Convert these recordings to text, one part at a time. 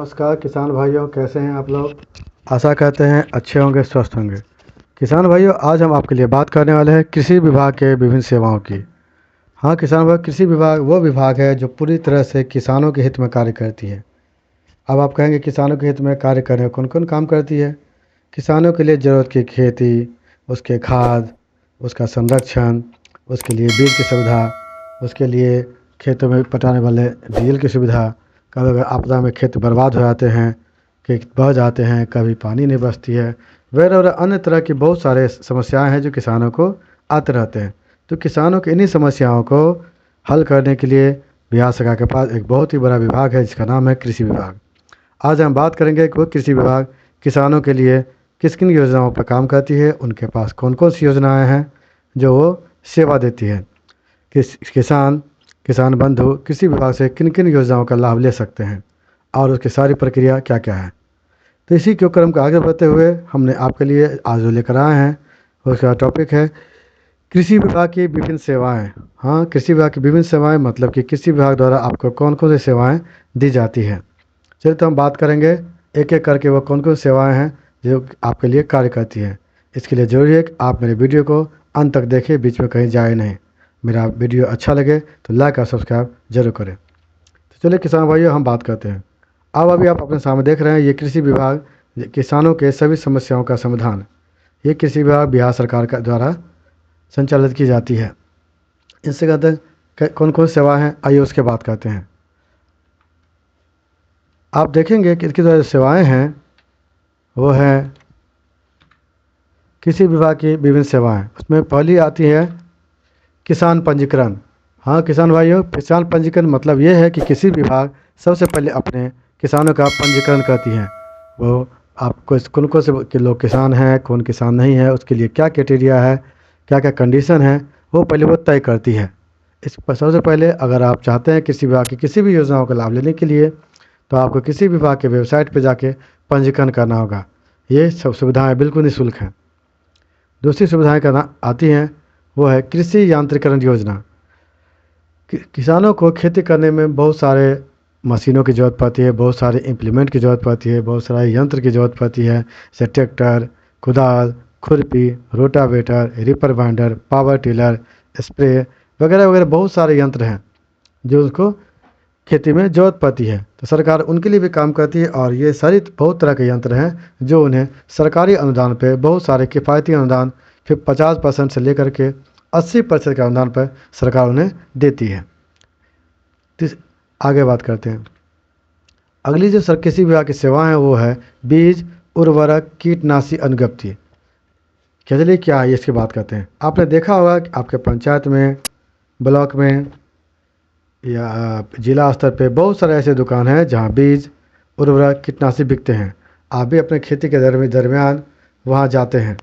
नमस्कार किसान भाइयों, कैसे हैं आप लोग। आशा करते हैं अच्छे होंगे, स्वस्थ होंगे। किसान भाइयों, आज हम आपके लिए बात करने वाले हैं कृषि विभाग के विभिन्न सेवाओं की। हाँ किसान भाई, कृषि विभाग वो विभाग है जो पूरी तरह से किसानों के हित में कार्य करती है। अब आप कहेंगे किसानों के हित में कार्य करने कौन कौन काम करती है। किसानों के लिए ज़रूरत की खेती, उसके खाद, उसका संरक्षण, उसके लिए बीज की सुविधा, उसके लिए खेतों में पटाने वाले डीजल की सुविधा। कभी अगर आपदा में खेत बर्बाद हो जाते हैं, कि बह जाते हैं, कभी पानी नहीं बचती है, वगैरह वगैरह अन्य तरह की बहुत सारे समस्याएं हैं जो किसानों को आते रहते हैं। तो किसानों की इन्हीं समस्याओं को हल करने के लिए बिहार सरकार के पास एक बहुत ही बड़ा विभाग है जिसका नाम है कृषि विभाग। आज हम बात करेंगे कि वो कृषि विभाग किसानों के लिए किस किन योजनाओं पर काम करती है, उनके पास कौन कौन सी योजनाएं हैं जो वो सेवा देती है। किसान बंधु कृषि विभाग से किन किन योजनाओं का लाभ ले सकते हैं और उसकी सारी प्रक्रिया क्या क्या है। तो इसी के क्रम को आगे बढ़ते हुए हमने आपके लिए आज जो लेकर आए हैं उसका टॉपिक है कृषि विभाग की विभिन्न सेवाएं। हाँ, कृषि विभाग की विभिन्न सेवाएं मतलब कि कृषि विभाग द्वारा आपको कौन कौन सी सेवाएं दी जाती हैं। चलिए तो हम बात करेंगे एक एक करके वो कौन कौन सेवाएं हैं जो आपके लिए कार्य करती हैं। इसके लिए ज़रूरी है कि आप मेरे वीडियो को अंत तक देखें, बीच में कहीं जाए नहीं। मेरा वीडियो अच्छा लगे तो लाइक और सब्सक्राइब जरूर करें। तो चलिए किसान भाइयों, हम बात करते हैं। अब अभी आप अपने सामने देख रहे हैं ये कृषि विभाग किसानों के सभी समस्याओं का समाधान। ये कृषि विभाग बिहार सरकार का द्वारा संचालित की जाती है। इससे कहते हैं कौन कौन सेवा हैं, आइए उसके बात करते हैं। आप देखेंगे कि इसकी जो सेवाएं हैं वो है कृषि विभाग की विभिन्न सेवाएं। उसमें पहली आती है किसान पंजीकरण। हाँ किसान भाइयों, किसान पंजीकरण मतलब ये है कि किसी विभाग सबसे पहले अपने किसानों का पंजीकरण करती है। वो आपको कौन कौन से लोग किसान हैं, कौन किसान नहीं है, उसके लिए क्या क्राइटेरिया है, क्या क्या कंडीशन है, वो पहले वो तय करती है। इस पर सबसे पहले अगर आप चाहते हैं किसी विभाग की किसी भी योजनाओं का लाभ लेने के लिए तो आपको किसी विभाग के वेबसाइट पर जाके पंजीकरण करना होगा। ये सब सुविधाएँ बिल्कुल निःशुल्क हैं। दूसरी सुविधाएँ करना आती हैं वो है कृषि यांत्रिकरण योजना। किसानों को खेती करने में बहुत सारे मशीनों की ज़रूरत पड़ती है, बहुत सारे इम्प्लीमेंट की ज़रूरत पड़ती है, बहुत सारे यंत्र की ज़रूरत पड़ती है, जैसे ट्रैक्टर, कुदाल, खुरपी, rotavator, reaper binder, power tiller, spray वगैरह वगैरह बहुत सारे यंत्र हैं जो उसको खेती में ज़रूरत पड़ती है। तो सरकार उनके लिए भी काम करती है और ये सारी बहुत तरह के यंत्र हैं जो उन्हें सरकारी अनुदान पे बहुत सारे किफ़ायती अनुदान फिर 50% से लेकर के 80% के अनुदान पर सरकार उन्हें देती है। तो आगे बात करते हैं। अगली जो कृषि विभाग की सेवा है वो है बीज, उर्वरक, कीटनाशी अनुज्ञप्ति। चलिए क्या है इसकी बात करते हैं। आपने देखा होगा कि आपके पंचायत में, ब्लॉक में या जिला स्तर पे बहुत सारे ऐसे दुकान हैं जहाँ बीज, उर्वरक, कीटनाशी बिकते हैं। आप भी अपने खेती के दरमियान वहाँ जाते हैं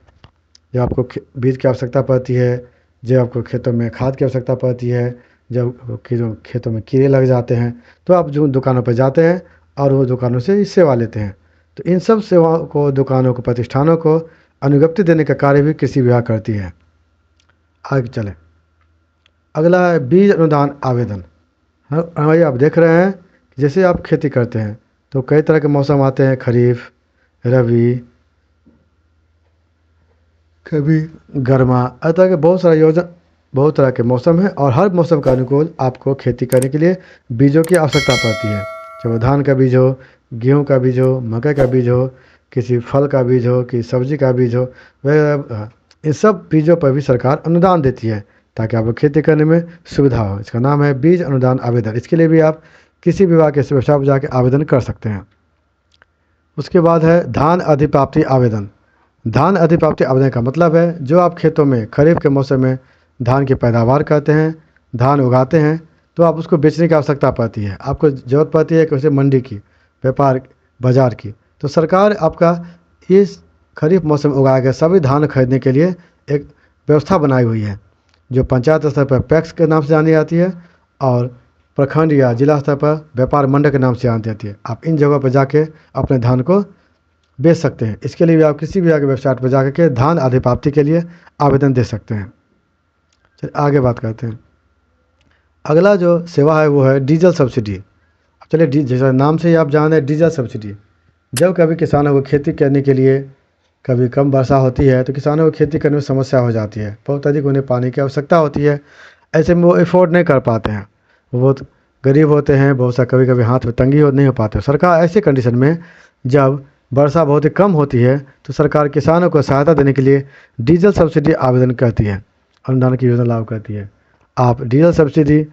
जब आपको बीज की आवश्यकता पड़ती है, जब आपको खेतों में खाद की आवश्यकता पड़ती है, जब खेतों में कीड़े लग जाते हैं तो आप जो दुकानों पर जाते हैं और वो दुकानों से इस सेवा लेते हैं। तो इन सब सेवाओं को, दुकानों को, प्रतिष्ठानों को अनुज्ञप्ति देने का कार्य भी कृषि विभाग करती है। आगे चलें। अगला है बीज अनुदान आवेदन। हाँ भाई, आप देख रहे हैं कि जैसे आप खेती करते हैं तो कई तरह के मौसम आते हैं, खरीफ, रबी, कभी गर्मा, हर तरह के बहुत तरह के मौसम हैं और हर मौसम के अनुकूल आपको खेती करने के लिए बीजों की आवश्यकता पड़ती है। चाहे वो धान का बीज हो, गेहूँ का बीज हो, मकई का बीज हो, किसी फल का बीज हो, किसी सब्जी का बीज हो, वह इन सब बीजों पर भी सरकार अनुदान देती है ताकि आपको खेती करने में सुविधा हो। इसका नाम है बीज अनुदान आवेदन। इसके लिए भी आप किसी विभाग के वेबसाइट पर जाकर आवेदन कर सकते हैं। उसके बाद है धान अधिप्राप्ति आवेदन। धान अधिप्राप्ति आवेदन का मतलब है जो आप खेतों में खरीफ के मौसम में धान की पैदावार करते हैं, धान उगाते हैं, तो आप उसको बेचने की आवश्यकता पड़ती है। आपको ज़रूरत पड़ती है कि उसे मंडी की, व्यापार बाज़ार की। तो सरकार आपका इस खरीफ मौसम उगाए गए सभी धान खरीदने के लिए एक व्यवस्था बनाई हुई है जो पंचायत स्तर पर पैक्स के नाम से जानी जाती है और प्रखंड या जिला स्तर पर व्यापार मंडल के नाम से जानी जाती है। आप इन जगहों पर जाके अपने धान को बेच सकते हैं। इसके लिए भी आप किसी भी आगे वेबसाइट पर जाकर के धान अधिप्राप्ति के लिए आवेदन दे सकते हैं। चलिए आगे बात करते हैं। अगला जो सेवा है वो है डीजल सब्सिडी। चलिए जैसा नाम से ही आप जान रहे हैं, डीजल सब्सिडी। जब कभी किसानों को खेती करने के लिए कभी कम वर्षा होती है तो किसानों को खेती करने में समस्या हो जाती है, बहुत अधिक उन्हें पानी की आवश्यकता होती है। ऐसे में वो अफोर्ड नहीं कर पाते हैं, वो बहुत गरीब होते हैं, बहुत सा कभी कभी हाथ में तंगी हो नहीं हो पाते। सरकार ऐसे कंडीशन में जब वर्षा बहुत ही कम होती है तो सरकार किसानों को सहायता देने के लिए डीजल सब्सिडी आवेदन करती है, अनुदान की योजना लागू करती है। आप डीजल सब्सिडी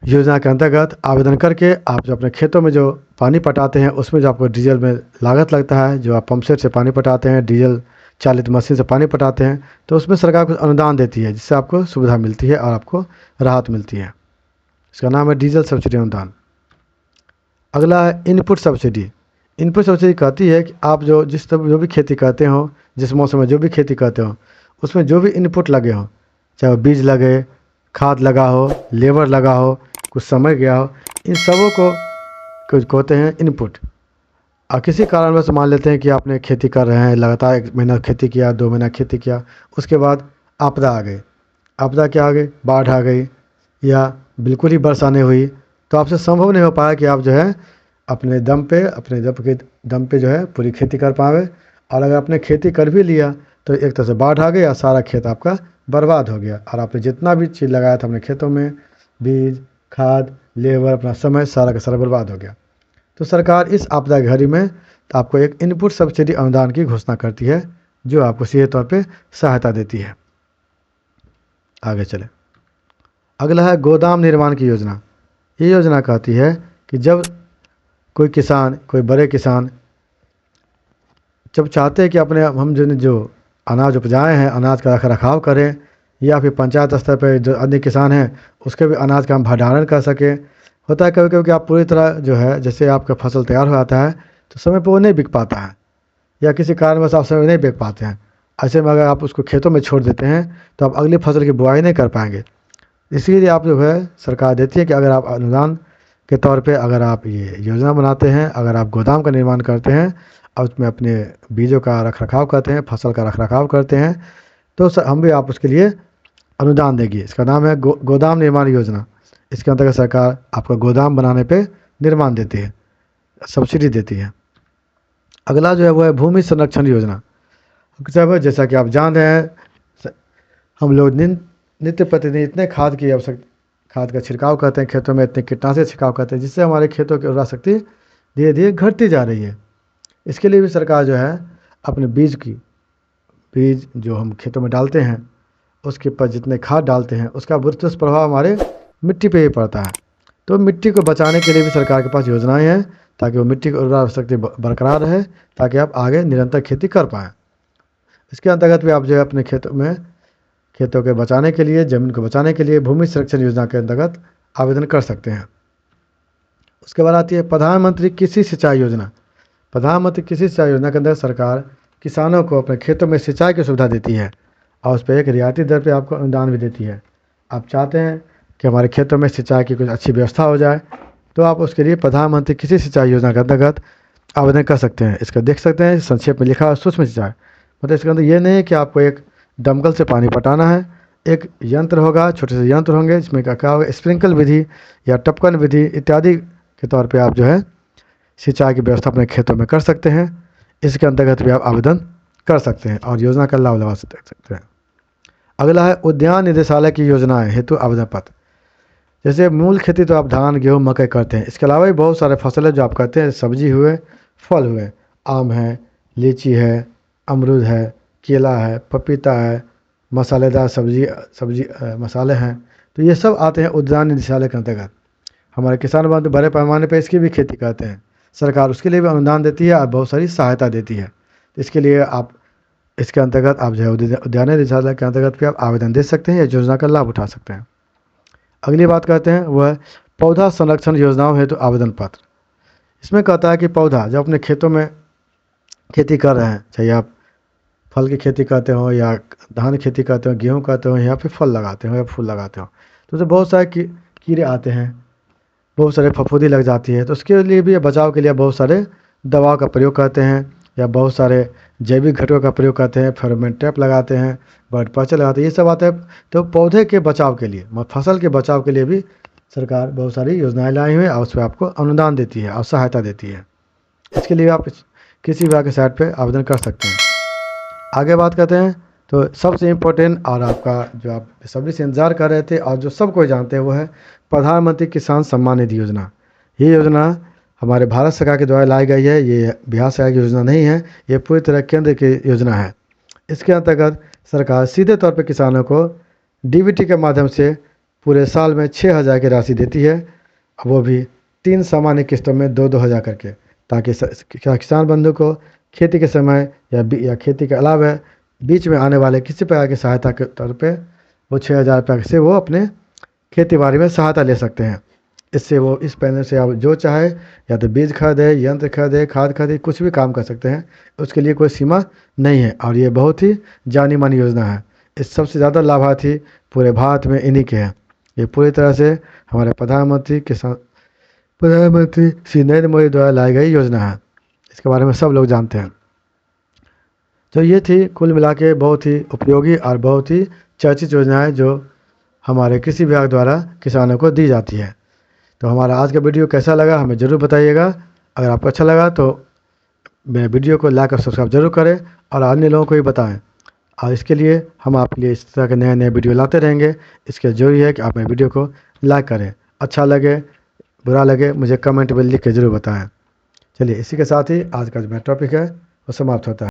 योजना के अंतर्गत आवेदन करके आप जो अपने खेतों में जो पानी पटाते हैं उसमें जो आपको डीजल में लागत लगता है, जो आप पंप सेट से पानी पटाते हैं, डीजल चालित मशीन से पानी पटाते हैं, तो उसमें सरकार कुछ अनुदान देती है जिससे आपको सुविधा मिलती है और आपको राहत मिलती है। इसका नाम है डीजल सब्सिडी अनुदान। अगला है इनपुट सब्सिडी। इनपुट सब्सिडी कहती है कि आप जो भी खेती करते हो, जिस मौसम में जो भी खेती करते हो, उसमें जो भी इनपुट लगे हो, चाहे वो बीज लगे, खाद लगा हो, लेबर लगा हो, कुछ समय गया हो, इन सबों को कुछ कहते हैं इनपुट। और किसी कारणवश मान लेते हैं कि आपने खेती कर रहे हैं, लगातार 1 महीना खेती किया, 2 महीना खेती किया, उसके बाद आपदा आ गई। आपदा क्या आ गई? बाढ़ आ गई या बिल्कुल ही वर्षा नहीं हुई, तो आपसे संभव नहीं हो पाया कि आप जो है अपने दम पे जो है पूरी खेती कर पावे। और अगर आपने खेती कर भी लिया तो एक तरह से बाढ़ आ गई और सारा खेत आपका बर्बाद हो गया, और आपने जितना भी चीज़ लगाया था अपने खेतों में, बीज, खाद, लेबर, अपना समय, सारा का सारा बर्बाद हो गया। तो सरकार इस आपदा की घड़ी में आपको एक इनपुट सब्सिडी अनुदान की घोषणा करती है, जो आपको सीधे तौर पे सहायता देती है। आगे चले। अगला है गोदाम निर्माण की योजना। ये योजना कहती है कि जब कोई किसान, कोई बड़े किसान जब चाहते हैं कि अपने हम जो अनाज उपजाए हैं, अनाज का रख रखाव करें, या फिर पंचायत स्तर पर जो अन्य किसान हैं उसके भी अनाज का हम भंडारण कर सकें। होता है कभी कभी कि आप पूरी तरह जो है, जैसे आपका फसल तैयार हो जाता है तो समय पर वो नहीं बिक पाता है, या किसी कारणवश आप समय नहीं बिक पाते हैं। ऐसे में अगर आप उसको खेतों में छोड़ देते हैं तो आप अगली फसल की बुआई नहीं कर पाएंगे। इसीलिए आप जो है सरकार देती है कि अगर आप अनुदान के तौर पे अगर आप ये योजना बनाते हैं, अगर आप गोदाम का निर्माण करते हैं और उसमें अपने बीजों का रख रखाव करते हैं, फसल का रख रखाव करते हैं, तो हम भी आप उसके लिए अनुदान देगी। इसका नाम है गोदाम निर्माण योजना। इसके अंतर्गत सरकार आपका गोदाम बनाने पे निर्माण देती है, सब्सिडी देती है। अगला जो है वो है भूमि संरक्षण योजना। जैसा कि आप जान रहे हैं, हम लोग नित्य प्रतिदिन इतने खाद का छिड़काव करते हैं खेतों में, इतने कीटनाशक छिड़काव करते हैं, जिससे हमारे खेतों की उर्वरा शक्ति धीरे धीरे घटती जा रही है। इसके लिए भी सरकार जो है अपने बीज जो हम खेतों में डालते हैं उसके ऊपर जितने खाद डालते हैं उसका दुष्प्रभाव हमारे मिट्टी पे ही पड़ता है। तो मिट्टी को बचाने के लिए भी सरकार के पास योजनाएं हैं ताकि वो मिट्टी की उर्वरा शक्ति बरकरार रहे, ताकि आप आगे निरंतर खेती कर पाएँ। इसके अंतर्गत भी आप जो है अपने खेतों के बचाने के लिए, ज़मीन को बचाने के लिए भूमि संरक्षण योजना के अंतर्गत आवेदन कर सकते हैं। उसके बाद आती है प्रधानमंत्री कृषि सिंचाई योजना। प्रधानमंत्री कृषि सिंचाई योजना के अंदर सरकार किसानों को अपने खेतों में सिंचाई की सुविधा देती है और उस पर एक रियायती दर पे आपको अनुदान भी देती है। आप चाहते हैं कि हमारे खेतों में सिंचाई की कुछ अच्छी व्यवस्था हो जाए, तो आप उसके लिए प्रधानमंत्री कृषि सिंचाई योजना के अंतर्गत आवेदन कर सकते हैं। इसका देख सकते हैं संक्षेप में लिखा है सूक्ष्म सिंचाई। मतलब इसके अंदर ये नहीं है कि आपको एक दमकल से पानी पटाना है, एक यंत्र होगा, छोटे से यंत्र होंगे जिसमें क्या होगा, स्प्रिंकल विधि या टपकन विधि इत्यादि के तौर पे आप जो है सिंचाई की व्यवस्था अपने खेतों में कर सकते हैं। इसके अंतर्गत भी आप आवेदन कर सकते हैं और योजना का लाभ लगा सकते हैं। अगला है उद्यान निदेशालय की योजनाएं हेतु आवेदन पत्र। जैसे मूल खेती तो आप धान, गेहूँ, मकई करते हैं, इसके अलावा भी बहुत सारे फसलें जो आप करते हैं, सब्जी हुए, फल हुए, आम है, लीची है, अमरूद है, केला है, पपीता है, मसालेदार सब्जी मसाले हैं, तो ये सब आते हैं उद्यान निदेशालय के अंतर्गत। हमारे किसान बंधु बड़े पैमाने पर इसकी भी खेती करते हैं, सरकार उसके लिए भी अनुदान देती है और बहुत सारी सहायता देती है। इसके लिए आप इसके अंतर्गत आप जो है उद्यान निदेशालय के अंतर्गत भी आप आवेदन दे सकते हैं या योजना का लाभ उठा सकते हैं। अगली बात करते हैं वह पौधा संरक्षण योजनाओं हेतु आवेदन पत्र। इसमें कहता है कि पौधा जब अपने खेतों में खेती कर रहे हैं, चाहे आप फल की खेती करते हो या धान की खेती करते हो, गेहूँ करते हो, या फिर फल लगाते हो या फूल लगाते हो, तो उसमें बहुत सारे कीड़े आते हैं, बहुत सारे फफूंदी लग जाती है। तो उसके लिए भी बचाव के लिए बहुत सारे दवाओं का प्रयोग करते हैं या बहुत सारे जैविक घटकों का प्रयोग करते हैं, फेरोमोन ट्रैप लगाते हैं, बर्ड पर्च लगाते हैं, ये सब आता है। तो पौधे के बचाव के लिए, फसल के बचाव के लिए भी सरकार बहुत सारी योजनाएं लाई हुई है और उस पर आपको अनुदान देती है और सहायता देती है। इसके लिए आप किसी विभाग के साइट पे आवेदन कर सकते हैं। आगे बात करते हैं तो सबसे इम्पोर्टेंट और आपका जो आप सभी से इंतजार कर रहे थे और जो सब कोई जानते हैं वो है प्रधानमंत्री किसान सम्मान निधि योजना। ये योजना हमारे भारत सरकार के द्वारा लाई गई है, ये बिहार सरकार की योजना नहीं है, ये पूरी तरह केंद्र की योजना है। इसके अंतर्गत सरकार सीधे तौर पर किसानों को डीबीटी के माध्यम से पूरे साल में 6,000 की राशि देती है, वो भी 3 सामान्य किस्तों में 2-2 हज़ार करके, ताकि किसान बंधु को खेती के समय या खेती के अलावा बीच में आने वाले किसी प्रकार की सहायता के तौर पे वो 6,000 रुपये से वो अपने खेती बाड़ी में सहायता ले सकते हैं। इससे वो इस पैनल से आप जो चाहे या तो बीज खरीदे, यंत्र खरीदे, खाद खरीदे, कुछ भी काम कर सकते हैं, उसके लिए कोई सीमा नहीं है और ये बहुत ही जानी मानी योजना है। इस सबसे ज़्यादा लाभार्थी पूरे भारत में इन्हीं के हैं। ये पूरी तरह से हमारे प्रधानमंत्री श्री नरेंद्र मोदी द्वारा लाई गई योजना है। इसके बारे में सब लोग जानते हैं। तो ये थी कुल मिला के बहुत ही उपयोगी और बहुत ही चर्चित योजनाएं जो हमारे कृषि विभाग द्वारा किसानों को दी जाती है। तो हमारा आज का वीडियो कैसा लगा हमें ज़रूर बताइएगा। अगर आपको अच्छा लगा तो मेरे वीडियो को लाइक और सब्सक्राइब जरूर करें और अन्य लोगों को भी बताएं। और इसके लिए हम आपके लिए इस तरह के नए नए वीडियो लाते रहेंगे। इसके जरूरी है कि आप मेरे वीडियो को लाइक करें। अच्छा लगे बुरा लगे मुझे कमेंट में लिख के ज़रूर बताएं। चलिए इसी के साथ ही आज का जो मेरा टॉपिक है वो समाप्त होता है।